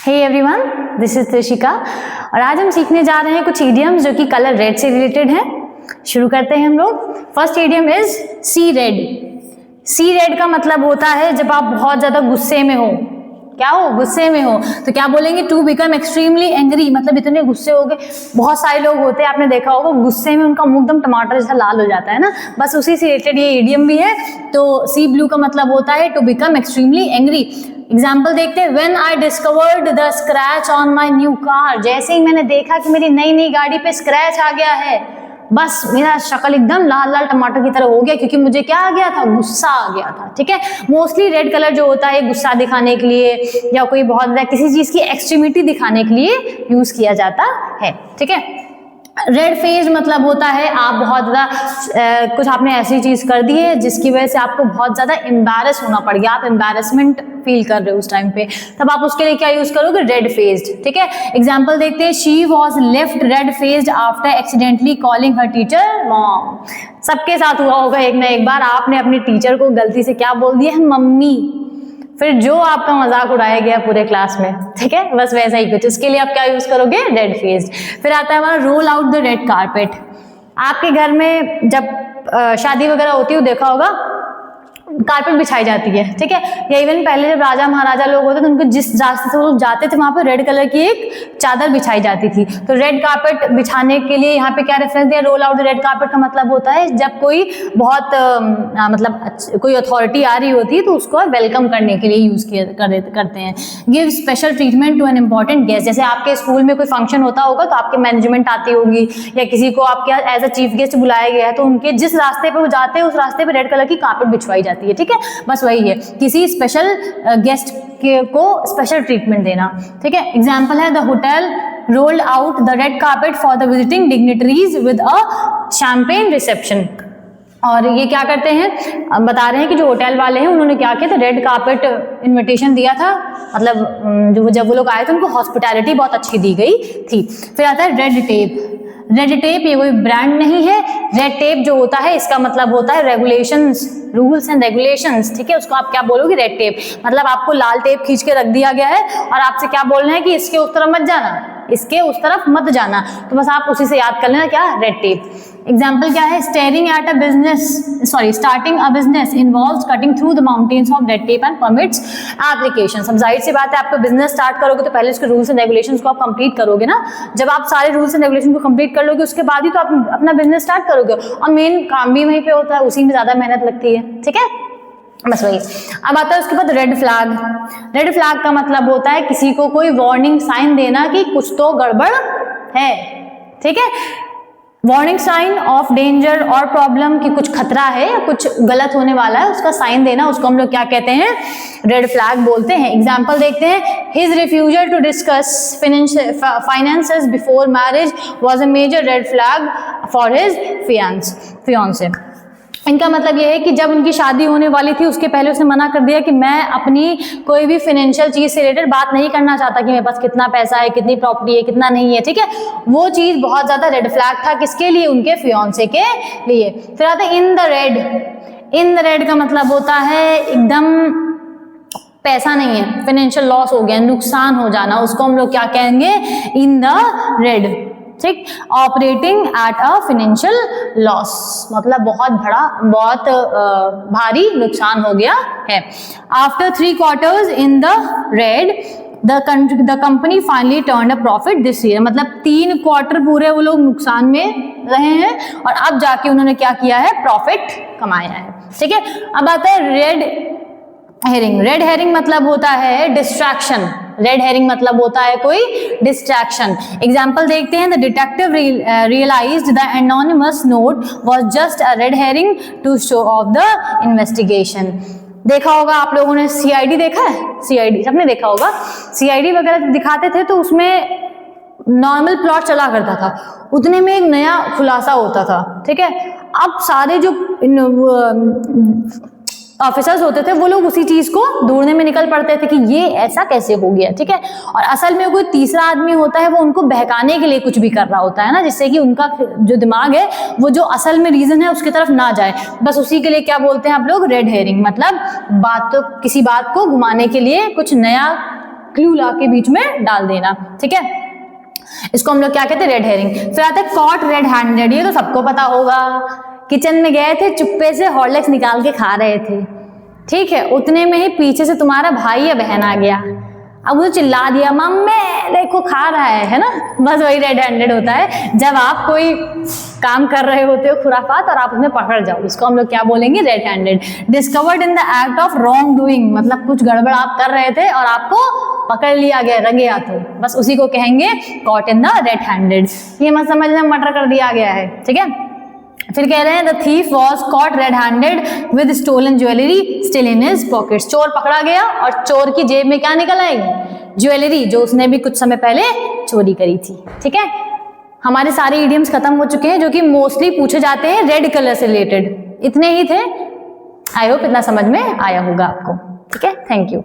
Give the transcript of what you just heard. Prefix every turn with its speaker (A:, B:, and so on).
A: Hey everyone, this is Trishika और आज हम सीखने जा रहे हैं कुछ इडियम्स जो कि कलर रेड से रिलेटेड हैं। शुरू करते हैं हम लोग। First idiom is see red. See red का मतलब होता है जब आप बहुत ज्यादा गुस्से में हो। क्या हो? गुस्से में हो। तो क्या बोलेंगे? टू बिकम एक्सट्रीमली एंग्री, मतलब इतने गुस्से हो गए। बहुत सारे लोग होते हैं, आपने देखा होगा, गुस्से में उनका मुंह एकदम टमाटर जैसा लाल हो जाता है ना, बस उसी से रिलेटेड ये इडियम भी है। तो सी ब्लू का मतलब होता है to become extremely angry. Example देखते हैं। When I discovered the scratch on my new car, जैसे ही मैंने देखा कि मेरी नई गाड़ी पे स्क्रैच आ गया है, बस मेरा शक्ल एकदम लाल लाल टमाटर की तरह हो गया, क्योंकि मुझे क्या आ गया था? गुस्सा आ गया था। ठीक है, मोस्टली रेड कलर जो होता है गुस्सा दिखाने के लिए या कोई बहुत ज्यादा किसी चीज की एक्सट्रीमिटी दिखाने के लिए यूज किया जाता है। ठीक है, रेड फेज मतलब होता है आप बहुत ज्यादा कुछ आपने ऐसी चीज कर दी है जिसकी वजह से आपको बहुत ज्यादा एम्बैरस होना पड़ गया, आप एम्बैरसमेंट फील कर रहे हो उस टाइम पे, तब आप उसके लिए क्या यूज करोगे? Red phased. ठीक है, एग्जांपल देखते हैं। She was left red phased after accidentally calling her teacher mom. सबके साथ हुआ होगा एक ना एक बार, आपने अपने टीचर को गलती से क्या बोल दिया है? मम्मी। फिर जो आपका मजाक उड़ाया गया पूरे क्लास में। ठीक है, बस वैसा ही कुछ। इसके लिए आप क्या यूज करोगे? Red faced. फिर आता है हमारा roll out the red carpet. आपके घर में जब शादी वगैरह होती है, देखा होगा कारपेट बिछाई जाती है। ठीक है, या इवन पहले जब राजा महाराजा लोग होते थे, उनको जिस रास्ते से वो लोग जाते थे वहां पे रेड कलर की एक चादर बिछाई जाती थी। तो रेड कारपेट बिछाने के लिए यहाँ पे क्या रेफरेंस दिया? Roll out the red carpet का मतलब होता है जब कोई बहुत मतलब कोई अथॉरिटी आ रही होती है तो उसको वेलकम करने के लिए यूज करते हैं। Give special treatment to an important guest. जैसे आपके स्कूल में कोई फंक्शन होता होगा तो आपके मैनेजमेंट आती होगी या किसी को आपके एज अ चीफ गेस्ट बुलाया गया है, तो उनके जिस रास्ते पे वो जाते हैं उस रास्ते पे रेड कलर की कारपेट बिछवाई जाती है। ठीक है, बस वही है, किसी स्पेशल गेस्ट को स्पेशल ट्रीटमेंट देना। ठीक है, एग्जांपल है the hotel rolled out the red carpet for the visiting dignitaries with a champagne reception. और ये क्या करते हैं? बता रहे हैं कि जो होटल वाले हैं उन्होंने क्या किया था? रेड कारपेट इनविटेशन दिया था, मतलब जब वो लोग आए थे उनको हॉस्पिटैलिटी बहुत अच्छी दी गई थी। फिर आता है रेड टेप। रेड टेप ये कोई ब्रांड नहीं है। रेड टेप जो होता है इसका मतलब होता है रेगुलेशंस, रूल्स एंड रेगुलेशंस। ठीक है, उसको आप क्या बोलोगे? Red tape. मतलब आपको लाल टेप खींच के रख दिया गया है और आपसे क्या बोलना है कि इसके उस तरफ मत जाना, इसके उस तरफ मत जाना, तो बस आप उसी से याद कर लेना क्या? Red tape. एग्जाम्पल क्या है? Starting a business involves cutting through the mountains of red tape and permits application. अब जाहिर सी बात है, आपको बिजनेस स्टार्ट करोगे तो पहले उसके रूल्स एंड रेगुलेशंस को आप कंप्लीट करोगे ना। जब आप सारे रूल्स एंड रेगुलेशन को कंप्लीट कर लोगे उसके बाद ही तो आप अपना बिजनेस स्टार्ट करोगे, और मेन काम भी वहीं पे होता है, उसी में ज्यादा मेहनत लगती है। ठीक है, बस वही। अब आता है उसके बाद रेड फ्लैग। रेड फ्लैग का मतलब होता है किसी को कोई वार्निंग साइन देना कि कुछ तो गड़बड़ है। ठीक है, वार्निंग साइन ऑफ डेंजर और प्रॉब्लम की कुछ खतरा है या कुछ गलत होने वाला है, उसका साइन देना, उसको हम लोग क्या कहते हैं? रेड फ्लैग बोलते हैं। एग्जाम्पल देखते हैं। His refusal to discuss finances before marriage was a major red flag for his fiance. इनका मतलब यह है कि जब उनकी शादी होने वाली थी उसके पहले उसने मना कर दिया कि मैं अपनी कोई भी फाइनेंशियल चीज से रिलेटेड बात नहीं करना चाहता, कि मेरे पास कितना पैसा है, कितनी प्रॉपर्टी है, कितना नहीं है। ठीक है, वो चीज बहुत ज्यादा रेड फ्लैग था। किसके लिए? उनके फियांसे के लिए। फिर आता है इन the red. In the red का मतलब होता है एकदम पैसा नहीं है, फाइनेंशियल लॉस हो गया, नुकसान हो जाना, उसको हम लोग क्या कहेंगे? In the red. ठीक, operating at a financial loss, मतलब बहुत भारी नुकसान हो गया है। After 3 quarters in the red the company finally turned a profit this year. मतलब 3 क्वार्टर पूरे वो लोग नुकसान में रहे हैं और अब जाके उन्होंने क्या किया है? प्रॉफिट कमाया है। ठीक है, अब आता है रेड हेरिंग। रेड हेरिंग मतलब होता है डिस्ट्रैक्शन। रेड हेरिंग मतलब होता है कोई डिस्ट्रैक्शन। एग्जाम्पल देखते हैं। The detective realized the anonymous note was just a red herring to show off the investigation. देखा होगा आप लोगों ने सीआईडी देखा है? सीआईडी सबने देखा होगा। सीआईडी वगैरह दिखाते थे तो उसमें नॉर्मल प्लॉट चला करता था, उतने में एक नया खुलासा होता था। ठीक है, अब सारे जो ऑफिसर्स होते थे वो लोग उसी चीज को ढूंढने में निकल पड़ते थे कि ये ऐसा कैसे हो गया। ठीक है, और असल में कोई तीसरा आदमी होता है वो उनको बहकाने के लिए कुछ भी कर रहा होता है ना, जिससे कि उनका जो दिमाग है वो जो असल में रीजन है उसकी तरफ ना जाए। बस उसी के लिए क्या बोलते हैं आप लोग? Red herring. मतलब किसी बात को घुमाने के लिए कुछ नया क्लू ला के बीच में डाल देना, ठीक है। इसको हम लोग क्या कहते हैं, रेड हेरिंग। फिर आता है कॉट रेड हैंडेड, ये तो सबको पता होगा। किचन में गए थे, चुप्पे से हॉर्लिक्स निकाल के खा रहे थे, ठीक है, उतने में ही पीछे से तुम्हारा भाई या बहन आ गया, अब वो चिल्ला दिया मम्मी देखो खा रहा है ना, बस वही रेड हैंडेड होता है। जब आप कोई काम कर रहे होते हो खुराफात और आप उसमें पकड़ जाओ, इसको हम लोग क्या बोलेंगे, red handed. Discovered in the act of wrong doing, मतलब कुछ गड़बड़ आप कर रहे थे और आपको पकड़ लिया गया रंगे हाथों, बस उसी को कहेंगे caught in the red handed. ये मत समझना मर्डर कर दिया गया है, ठीक है। फिर कह रहे हैं the thief was caught red handed with stolen jewellery still in his pockets, चोर पकड़ा गया और चोर की जेब में क्या निकल आई, ज्वेलरी, जो उसने भी कुछ समय पहले चोरी करी थी, ठीक है। हमारे सारे इडियम्स खत्म हो चुके हैं जो कि मोस्टली पूछे जाते हैं रेड कलर से रिलेटेड, इतने ही थे। आई होप इतना समझ में आया होगा आपको, ठीक है। Thank you.